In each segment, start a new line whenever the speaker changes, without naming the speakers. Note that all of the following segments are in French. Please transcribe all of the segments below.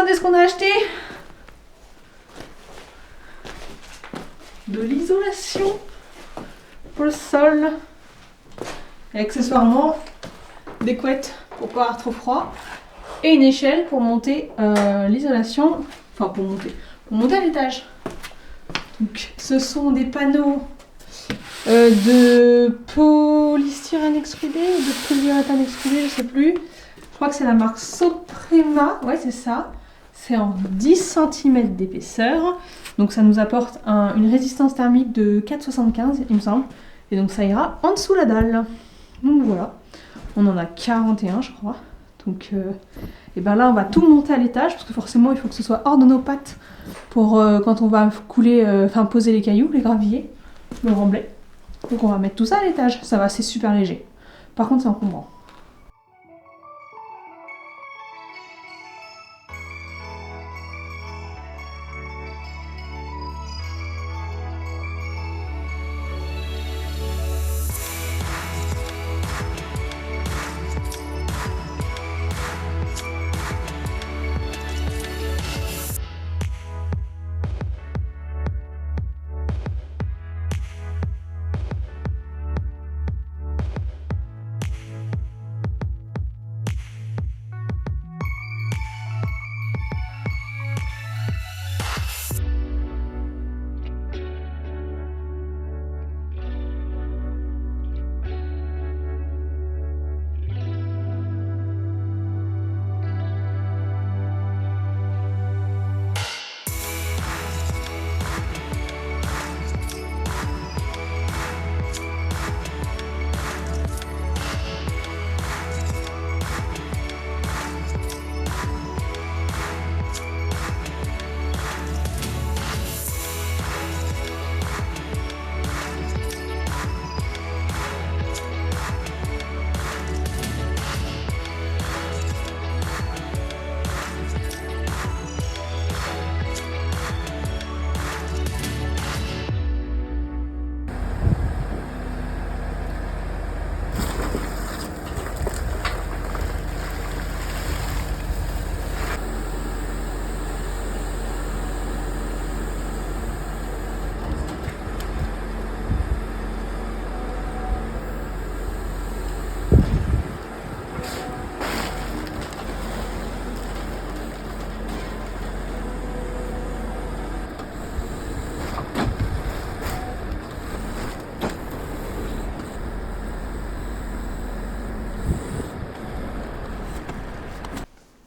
regardez ce qu'on a acheté. De l'isolation pour le sol. Et accessoirement, des couettes pour pas avoir trop froid. Et une échelle pour monter l'isolation. Enfin pour monter à l'étage. Donc ce sont des panneaux de polystyrène extrudé ou de polyuréthane extrudé, je sais plus. Je crois que c'est la marque Soprema, ouais c'est ça. C'est en 10 cm d'épaisseur. Donc ça nous apporte une résistance thermique de 4,75 il me semble. Et donc ça ira en dessous la dalle. Donc voilà. On en a 41 je crois. Donc et ben là on va tout monter à l'étage parce que forcément il faut que ce soit hors de nos pattes pour quand on va poser les cailloux, les graviers, le remblai. Donc on va mettre tout ça à l'étage. Ça va, c'est super léger. Par contre c'est encombrant.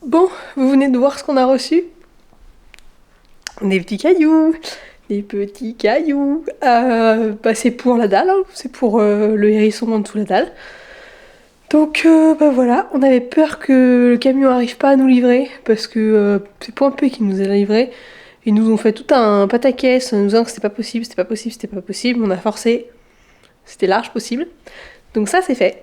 Bon, vous venez de voir ce qu'on a reçu. Des petits cailloux. Des petits cailloux. C'est pour la dalle, hein. C'est pour le hérisson en dessous de la dalle. Donc voilà, on avait peur que le camion n'arrive pas à nous livrer parce que c'est Point P qui nous a livré. Ils nous ont fait tout un pataquès en nous disant que c'était pas possible, c'était pas possible, c'était pas possible. On a forcé, c'était large possible. Donc ça c'est fait.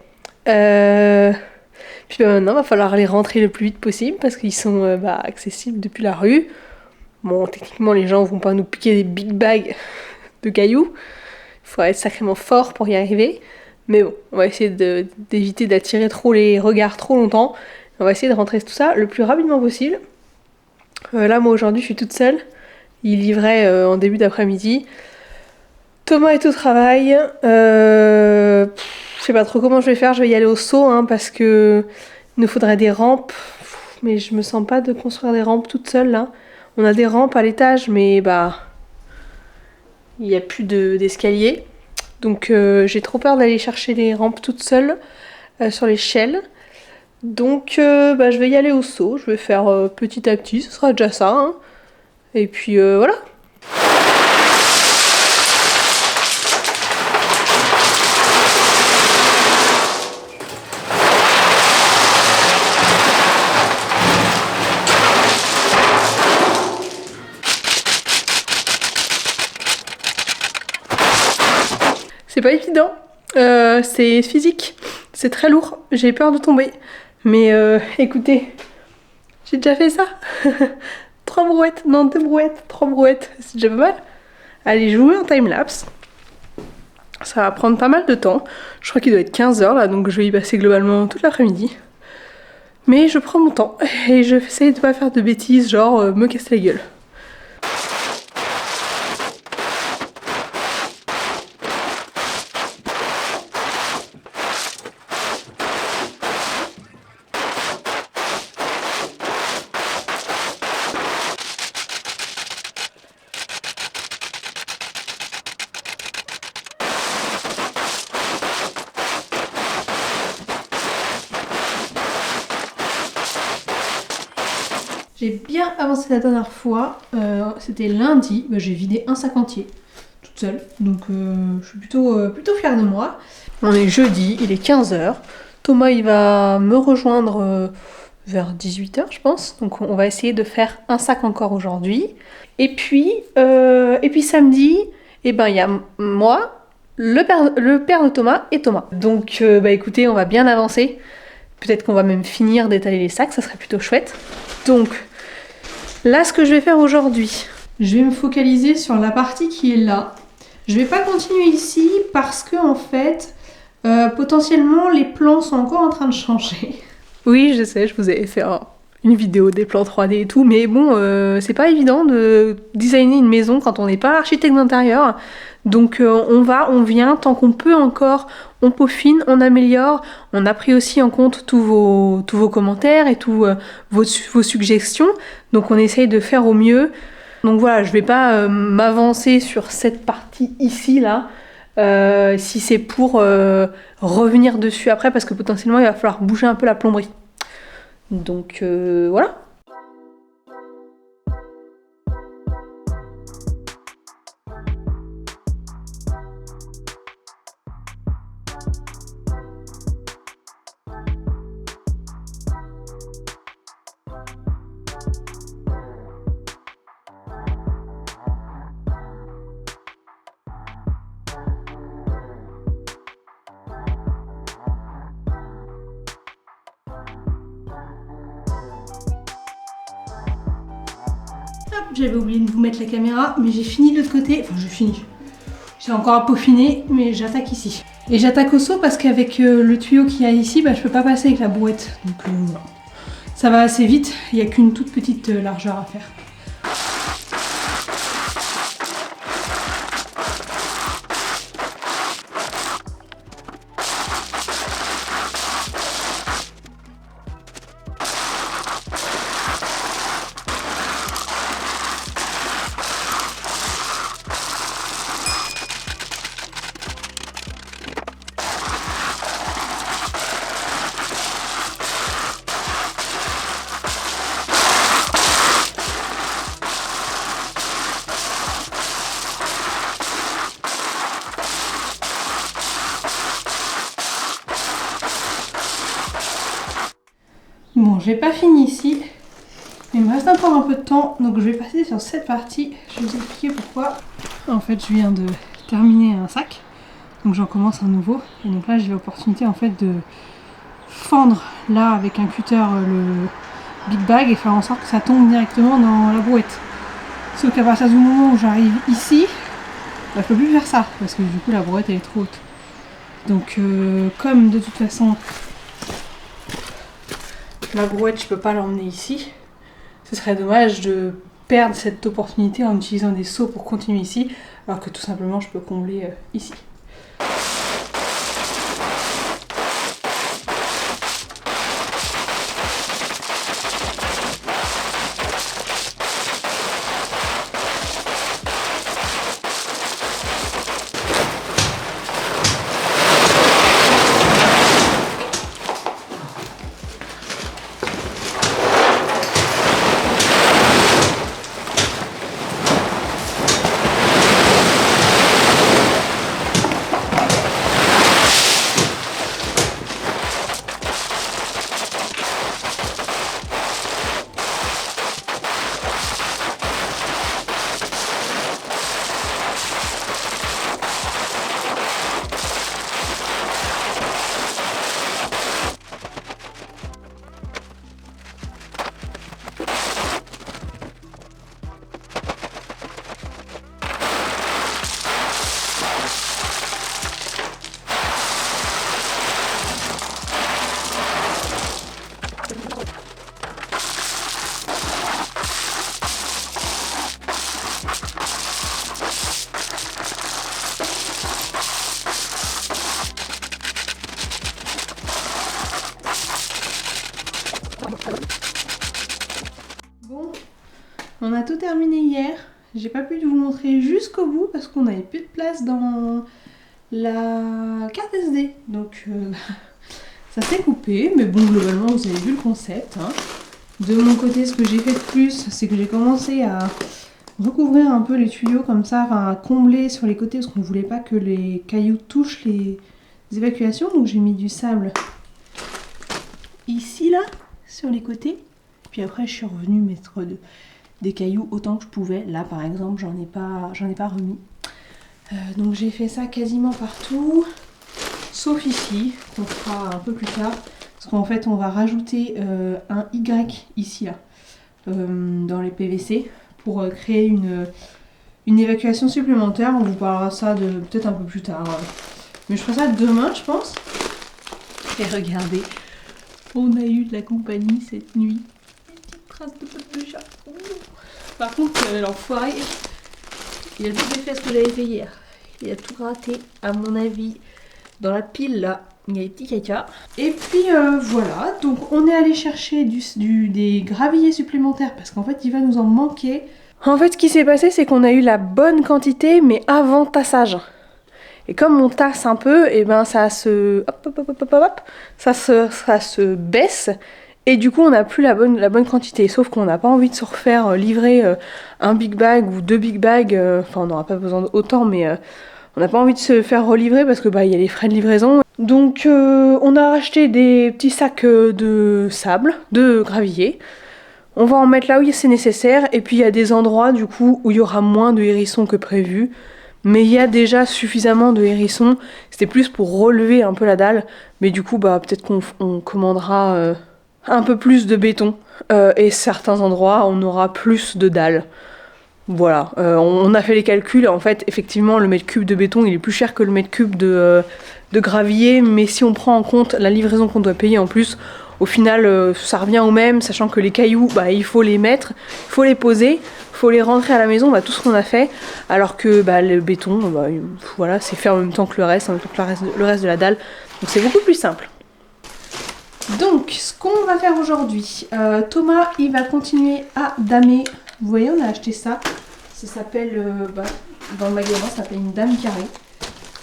Puis maintenant, il va falloir les rentrer le plus vite possible parce qu'ils sont accessibles depuis la rue. Bon, techniquement, les gens vont pas nous piquer des big bags de cailloux. Il faudra être sacrément fort pour y arriver. Mais bon, on va essayer d'éviter d'attirer trop les regards trop longtemps. On va essayer de rentrer tout ça le plus rapidement possible. Là, moi, aujourd'hui, je suis toute seule. Il livrait en début d'après-midi. Thomas est au travail. Je sais pas trop comment je vais faire. Je vais y aller au saut, hein, parce que il nous faudrait des rampes. Mais je me sens pas de construire des rampes toute seule, là. On a des rampes à l'étage, mais il n'y a plus d'escalier. Donc j'ai trop peur d'aller chercher les rampes toute seule sur l'échelle. Donc je vais y aller au saut. Je vais faire petit à petit, ce sera déjà ça. Hein. Et puis voilà. C'est pas évident, c'est physique, c'est très lourd, j'ai peur de tomber. Mais écoutez, j'ai déjà fait ça. 3 brouettes, non 2 brouettes, 3 brouettes, c'est déjà pas mal. Allez, jouer en timelapse. Ça va prendre pas mal de temps. Je crois qu'il doit être 15h là, donc je vais y passer globalement toute l'après-midi. Mais je prends mon temps et j'essaie de pas faire de bêtises, genre me casser la gueule. J'ai bien avancé la dernière fois, c'était lundi, j'ai vidé un sac entier, toute seule, donc je suis plutôt fière de moi. On est jeudi, il est 15h, Thomas il va me rejoindre vers 18h je pense, donc on va essayer de faire un sac encore aujourd'hui. Et puis samedi, il y a moi, le père de Thomas et Thomas. Donc écoutez, on va bien avancer, peut-être qu'on va même finir d'étaler les sacs, ça serait plutôt chouette. Donc là, ce que je vais faire aujourd'hui, je vais me focaliser sur la partie qui est là. Je vais pas continuer ici parce que en fait, potentiellement, les plans sont encore en train de changer. Oui, je sais, je vous ai fait une vidéo des plans 3D et tout, mais bon, c'est pas évident de designer une maison quand on n'est pas architecte d'intérieur. Donc on vient, tant qu'on peut encore, on peaufine, on améliore. On a pris aussi en compte tous vos commentaires et tous vos suggestions. Donc on essaye de faire au mieux. Donc voilà, je vais pas m'avancer sur cette partie ici, là, si c'est pour revenir dessus après, parce que potentiellement il va falloir bouger un peu la plomberie. Donc voilà. J'avais oublié de vous mettre la caméra, mais j'ai fini de l'autre côté. Enfin, j'ai fini. J'ai encore à peaufiner, mais j'attaque ici. Et j'attaque au seau parce qu'avec le tuyau qu'il y a ici, je peux pas passer avec la brouette. Donc voilà. Ça va assez vite, il n'y a qu'une toute petite largeur à faire. Bon, j'ai pas fini ici. Il me reste encore un peu de temps, donc je vais passer sur cette partie. Je vais vous expliquer pourquoi. En fait, je viens de terminer un sac, donc j'en commence un nouveau. Et donc là, j'ai l'opportunité en fait de fendre là avec un cutter le big bag et faire en sorte que ça tombe directement dans la brouette. Sauf qu'à partir du moment où j'arrive ici, je peux plus faire ça parce que du coup la brouette elle est trop haute. Donc comme de toute façon la brouette je peux pas l'emmener ici, ce serait dommage de perdre cette opportunité en utilisant des seaux pour continuer ici, alors que tout simplement je peux combler ici. on a tout terminé hier. J'ai pas pu vous montrer jusqu'au bout parce qu'on n'avait plus de place dans la carte SD. Donc ça s'est coupé, mais bon, globalement, vous avez vu le concept. Hein. De mon côté, ce que j'ai fait de plus, c'est que j'ai commencé à recouvrir un peu les tuyaux comme ça, enfin à combler sur les côtés parce qu'on voulait pas que les cailloux touchent les évacuations. Donc j'ai mis du sable ici, là, sur les côtés. Puis après, je suis revenue mettre des cailloux autant que je pouvais. Là, par exemple, j'en ai pas remis. Donc j'ai fait ça quasiment partout, sauf ici, qu'on fera un peu plus tard. Parce qu'en fait, on va rajouter un Y ici, là, dans les PVC, pour créer une évacuation supplémentaire. On vous parlera ça de peut-être un peu plus tard. Mais je ferai ça demain, je pense. Et regardez, on a eu de la compagnie cette nuit. Une petite trace de pote de chat. Par contre, l'enfoiré, il a tout fait ce que j'avais fait hier. Il a tout raté, à mon avis. Dans la pile, là, il y a des petits caca. Et puis, voilà. Donc, on est allé chercher des gravillés supplémentaires parce qu'en fait, il va nous en manquer. En fait, ce qui s'est passé, c'est qu'on a eu la bonne quantité, mais avant tassage. Et comme on tasse un peu, et ben ça se... ça se baisse. Et du coup, on n'a plus la bonne quantité. Sauf qu'on n'a pas envie de se refaire livrer un big bag ou 2 big bags. Enfin, on n'aura pas besoin d'autant, mais on n'a pas envie de se faire relivrer parce que bah, y a les frais de livraison. Donc, on a racheté des petits sacs de sable, de gravier. On va en mettre là où c'est nécessaire. Et puis, il y a des endroits, du coup, où il y aura moins de hérissons que prévu. Mais il y a déjà suffisamment de hérissons. C'était plus pour relever un peu la dalle. Mais du coup, bah, peut-être qu'on commandera... un peu plus de béton et certains endroits on aura plus de dalles. Voilà, on a fait les calculs. En fait, effectivement, le mètre cube de béton il est plus cher que le mètre cube de gravier, mais si on prend en compte la livraison qu'on doit payer en plus, au final ça revient au même, sachant que les cailloux, bah, il faut les mettre, il faut les poser, il faut les rentrer à la maison, bah, tout ce qu'on a fait, alors que bah, le béton, bah, voilà, c'est fait en même temps que le reste, en même temps que le reste de la dalle, donc c'est beaucoup plus simple. Donc, ce qu'on va faire aujourd'hui, Thomas, il va continuer à damer. Vous voyez, on a acheté ça. Ça s'appelle, dans le magasin, ça s'appelle une dame carrée.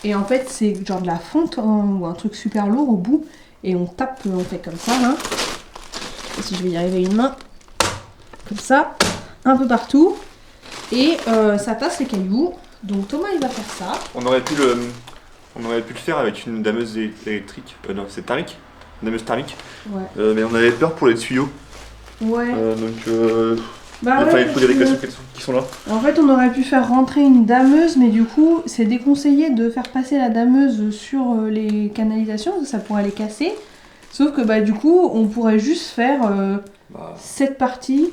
Et en fait, c'est genre de la fonte ou un truc super lourd au bout. Et on tape, on fait comme ça, là. Et si je vais y arriver une main, comme ça, un peu partout. Et ça tasse les cailloux. Donc Thomas, il va faire ça.
On aurait pu le faire avec une dameuse électrique. Non, c'est thermique. Dameuse thermique.
Ouais.
Mais on avait peur pour les tuyaux.
Ouais.
Il faut des réglations qui sont là.
En fait, on aurait pu faire rentrer une dameuse, mais du coup, c'est déconseillé de faire passer la dameuse sur les canalisations, parce que ça pourrait les casser. Sauf que bah du coup, on pourrait juste faire cette partie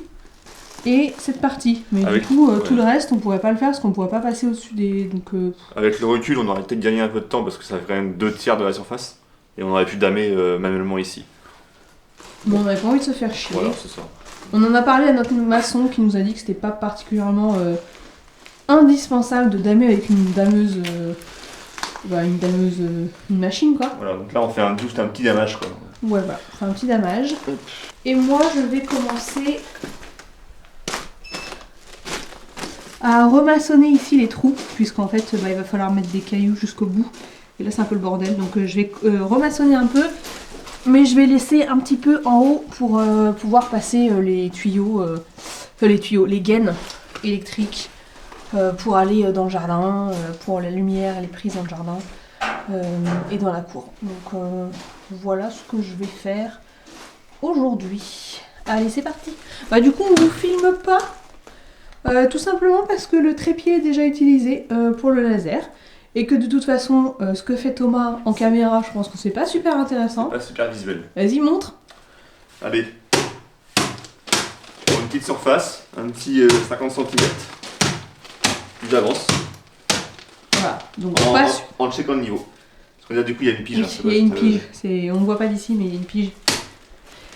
et cette partie. Mais du coup, tout le reste, on pourrait pas le faire parce qu'on pourrait pas passer au-dessus des... Donc,
Avec le recul, on aurait peut-être gagné un peu de temps parce que ça fait quand même 2/3 de la surface. Et on aurait pu damer manuellement ici.
Bon, on n'avait pas envie de se faire chier.
Voilà, c'est ça.
On en a parlé à notre maçon qui nous a dit que c'était pas particulièrement indispensable de damer avec une dameuse... une machine quoi.
Voilà, donc là on fait juste un petit damage quoi.
Ouais, voilà, on fait un petit damage. Et moi je vais commencer à remaçonner ici les trous, puisqu'en fait il va falloir mettre des cailloux jusqu'au bout. Et là c'est un peu le bordel, donc je vais remaçonner un peu, mais je vais laisser un petit peu en haut pour pouvoir passer les tuyaux, les gaines électriques pour aller dans le jardin, pour la lumière, les prises dans le jardin et dans la cour. Donc voilà ce que je vais faire aujourd'hui. Allez, c'est parti. Bah du coup on vous filme pas, tout simplement parce que le trépied est déjà utilisé pour le laser. Et que de toute façon, ce que fait Thomas en caméra, je pense que c'est pas super intéressant.
C'est pas super visuel.
Vas-y, montre.
Allez. Pour une petite surface, un petit 50 cm. J'avance.
Voilà. Donc
en checkant le niveau. Parce que là, du coup, il y a une pige.
Il y a une pige. On ne voit pas d'ici, mais il y a une pige.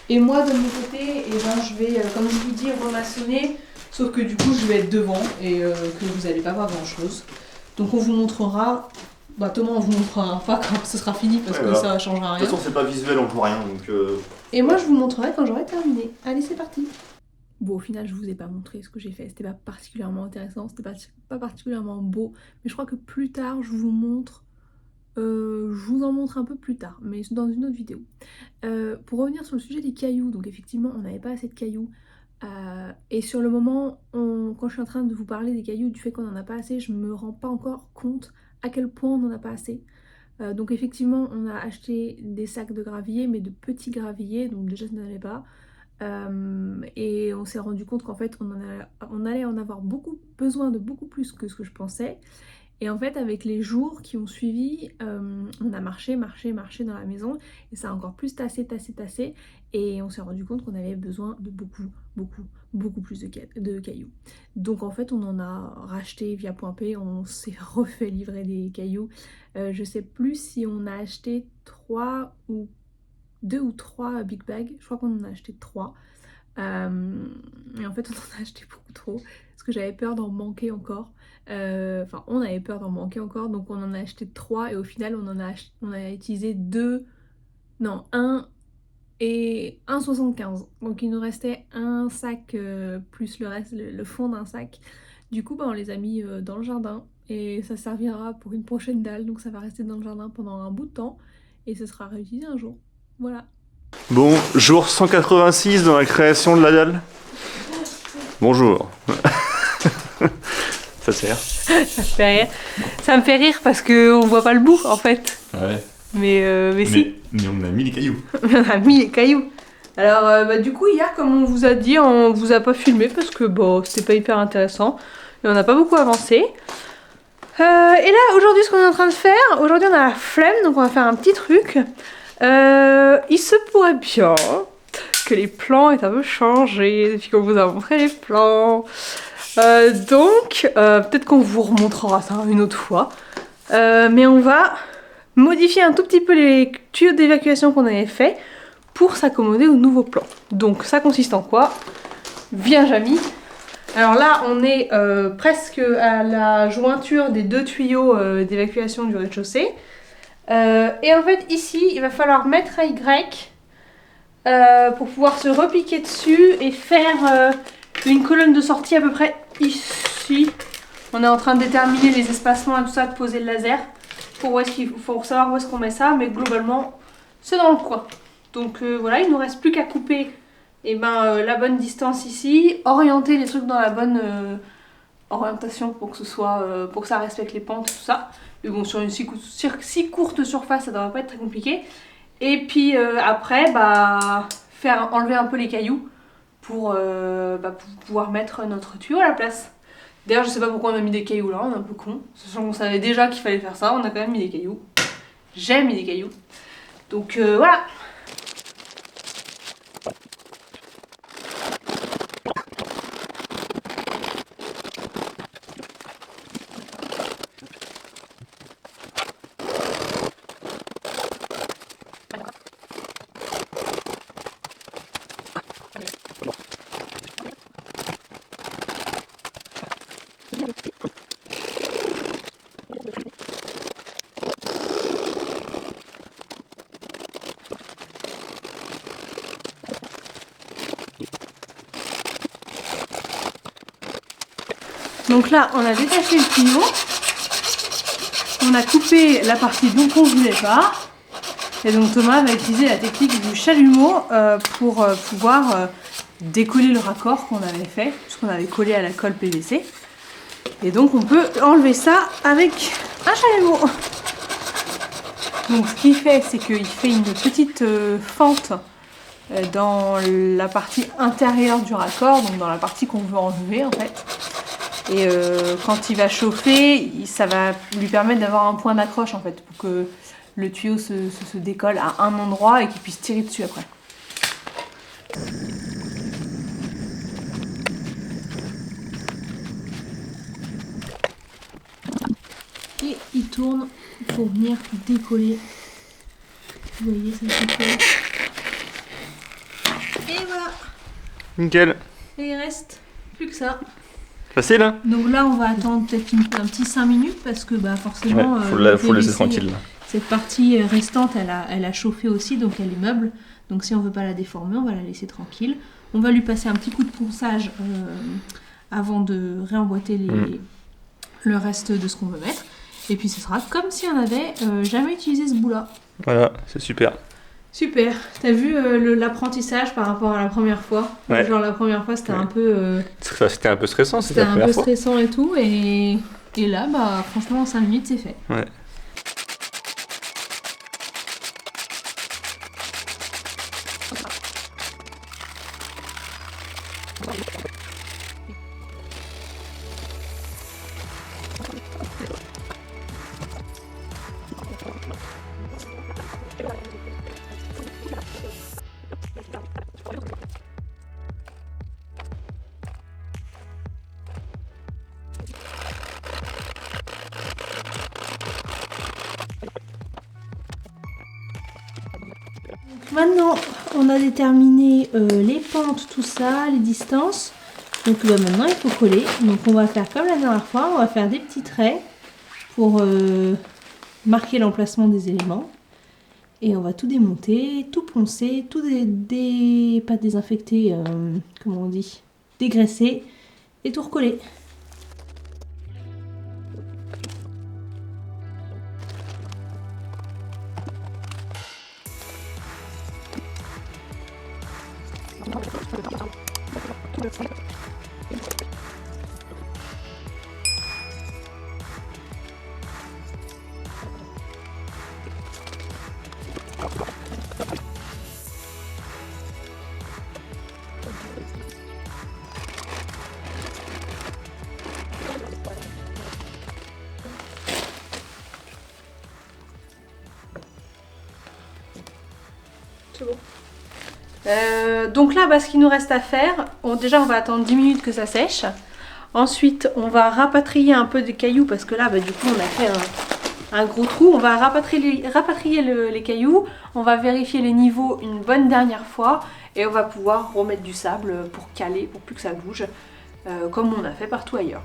Et moi, de mon côté, je vais, comme je vous dis, remaçonner. Sauf que du coup, je vais être devant et que vous n'allez pas voir grand-chose. Donc on vous montrera, Thomas on vous montrera pas quand ce sera fini parce que ça changera rien.
De toute façon c'est pas visuel, on voit rien donc...
Et moi je vous montrerai quand j'aurai terminé. Allez c'est parti.
Bon, au final, je vous ai pas montré ce que j'ai fait, c'était pas particulièrement intéressant, c'était pas particulièrement beau, mais je crois que plus tard, je vous en montre un peu plus tard, mais dans une autre vidéo. Pour revenir sur le sujet des cailloux, donc effectivement, on n'avait pas assez de cailloux. Et sur le moment, quand je suis en train de vous parler des cailloux, du fait qu'on en a pas assez, je me rends pas encore compte à quel point on en a pas assez. Donc effectivement, on a acheté des sacs de gravier, mais de petits graviers, donc déjà je n'en avais pas. Et on s'est rendu compte qu'en fait on allait en avoir besoin de beaucoup plus que ce que je pensais. Et en fait avec les jours qui ont suivi, on a marché dans la maison et ça a encore plus tassé. Et on s'est rendu compte qu'on avait besoin de beaucoup plus de cailloux. Donc en fait on en a racheté via Point P, on s'est refait livrer des cailloux. Je sais plus si on a acheté 2 ou 3 big bags, je crois qu'on en a acheté 3. Et en fait on en a acheté beaucoup trop parce que j'avais peur d'en manquer encore. Enfin on avait peur d'en manquer encore, donc on en a acheté 3 et au final on a utilisé 1 et 1,75. Donc il nous restait un sac plus le reste, le fond d'un sac. Du coup on les a mis dans le jardin et ça servira pour une prochaine dalle, donc ça va rester dans le jardin pendant un bout de temps et ce sera réutilisé un jour. Voilà.
Bon, jour 186 dans la création de la dalle. Bonjour. Ça sert.
Ça fait rire. Ça me fait rire parce qu'on voit pas le bout en fait.
Ouais.
Mais si.
Mais on a mis les cailloux.
On a mis les cailloux. Alors du coup hier comme on vous a dit, on vous a pas filmé parce que bon c'était pas hyper intéressant. Et on n'a pas beaucoup avancé. Et là aujourd'hui ce qu'on est en train de faire, aujourd'hui on a la flemme donc on va faire un petit truc. Il se pourrait bien que les plans aient un peu changé depuis qu'on vous a montré les plans. Donc peut-être qu'on vous remontrera ça une autre fois. Mais on va modifier un tout petit peu les tuyaux d'évacuation qu'on avait fait pour s'accommoder au nouveau plan. Donc ça consiste en quoi? Viens Jamy. Alors là on est presque à la jointure des 2 tuyaux d'évacuation du rez-de-chaussée. Et en fait ici il va falloir mettre à Y pour pouvoir se repiquer dessus et faire une colonne de sortie à peu près ici. On est en train de déterminer les espacements et tout ça, de poser le laser pour savoir où est-ce qu'on met ça, mais globalement c'est dans le coin. Donc voilà, il nous reste plus qu'à couper la bonne distance ici, orienter les trucs dans la bonne orientation pour que pour que ça respecte les pentes, tout ça. Mais bon, sur une si courte surface, ça devrait pas être très compliqué. Et puis après, faire enlever un peu les cailloux pour pouvoir mettre notre tuyau à la place. D'ailleurs, je sais pas pourquoi on a mis des cailloux là, on est un peu con. Sachant qu'on savait déjà qu'il fallait faire ça, on a quand même mis des cailloux. J'ai mis des cailloux. Donc voilà. Donc là, on a détaché le tuyau, on a coupé la partie dont on ne voulait pas, et donc Thomas va utiliser la technique du chalumeau pour pouvoir décoller le raccord qu'on avait fait, puisqu'on avait collé à la colle PVC. Et donc on peut enlever ça avec un chalumeau. Donc ce qu'il fait, c'est qu'il fait une petite fente dans la partie intérieure du raccord, donc dans la partie qu'on veut enlever en fait. Et quand il va chauffer, ça va lui permettre d'avoir un point d'accroche en fait, pour que le tuyau se décolle à un endroit et qu'il puisse tirer dessus après. Et il tourne pour venir décoller. Vous voyez, ça décolle. Et voilà.
Nickel.
Et il reste plus que ça.
Facile hein?
Donc là on va attendre peut-être un petit 5 minutes parce que forcément
ouais, faut laisser tranquille là.
Cette partie restante elle a chauffé aussi, donc elle est meuble. Donc si on veut pas la déformer, on va la laisser tranquille.
On va lui passer un petit coup de ponçage avant de réemboîter le reste de ce qu'on veut mettre. Et puis ce sera comme si on n'avait jamais utilisé ce bout-là.
Voilà, c'est super.
Super. T'as vu l'apprentissage par rapport à la première fois?
Ouais.
Genre la première fois c'était un peu...
C'était un peu stressant, c'était la
un
première
peu
fois.
stressant et tout. Et là, bah franchement en 5 minutes c'est fait.
Ouais.
Maintenant, on a déterminé les pentes, tout ça, les distances. Donc bah, maintenant, il faut coller. Donc on va faire comme la dernière fois, on va faire des petits traits pour marquer l'emplacement des éléments. Et on va tout démonter, tout poncer, tout pas désinfecter, comment on dit, dégraisser et tout recoller. C'est bon. Donc là, bah, ce qu'il nous reste à faire, déjà on va attendre 10 minutes que ça sèche. Ensuite, on va rapatrier un peu de cailloux parce que là, bah, du coup, on a fait un gros trou. On va rapatrier les cailloux. On va vérifier les niveaux une bonne dernière fois et on va pouvoir remettre du sable pour caler, pour plus que ça bouge, comme on a fait partout ailleurs.